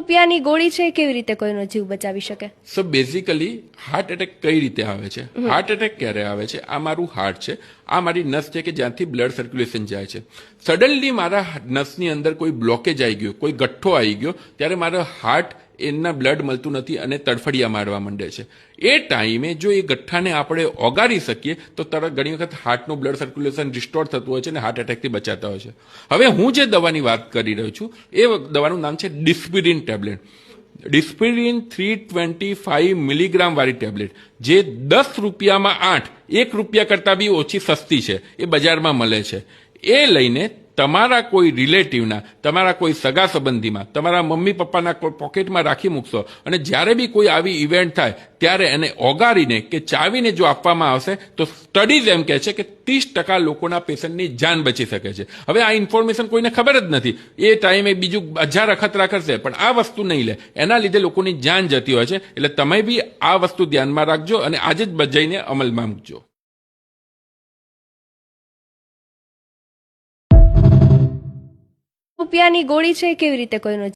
રૂપિયાની ગોળી છે કેવી રીતે કોઈનો જીવ બચાવી શકે? સો બેઝિકલી હાર્ટ એટેક કઈ રીતે આવે છે? હાર્ટ એટેક ક્યારે આવે છે? આ મારું હાર્ટ છે, આ મારી નસ છે કે જ્યાંથી બ્લડ સર્ક્યુલેશન જાય છે. સડનલી મારા નસની અંદર કોઈ બ્લોકેજ આવી ગયો, કોઈ ગઠ્ઠો આવી ગયો, ત્યારે મારો હાર્ટ એના બ્લડ મળતું નથી અને તડફડિયા મારવા માંડે છે. એ ટાઈમે જો એ ગઠ્ઠાને આપણે ઓગાળી શકીએ તો તરત ઘણી વખત હાર્ટનું બ્લડ સર્ક્યુલેશન રિસ્ટોર થતું હોય છે અને હાર્ટ એટેકથી બચાતા હોય છે. હવે હું જે દવાની વાત કરી રહ્યો છું એ દવાનું નામ છે ડિસ્પિરિન ટેબ્લેટ. ડિસ્પિરિન 325 મિલીગ્રામ વાળી ટેબ્લેટ, જે 10 રૂપિયામાં 8, 1 રૂપિયા કરતાં બી ઓછી સસ્તી છે, એ બજારમાં મળે છે. એ લઈને તમારા કોઈ રિલેટિવના, તમારા કોઈ સગા સંબંધીમાં, તમારા મમ્મી પપ્પાના પોકેટમાં રાખી મૂકશો અને જ્યારે બી કોઈ આવી ઇવેન્ટ થાય ત્યારે એને ઓગાળીને કે ચાવીને જો આપવામાં આવશે તો સ્ટડીઝ એમ કહે છે કે 30% લોકોના પેશન્ટની જાન બચી શકે છે. હવે આ ઇન્ફોર્મેશન કોઈને ખબર જ નથી, એ ટાઈમે બીજું 1000 અખતરા કરશે પણ આ વસ્તુ નહીં લે, એના લીધે લોકોની જાન જતી હોય છે. એટલે તમે બી આ વસ્તુ ધ્યાનમાં રાખજો અને આજે જ જઈને અમલમાં મૂકજો. રૂપિયાની ગોળી છે કેવી રીતે કોઈનો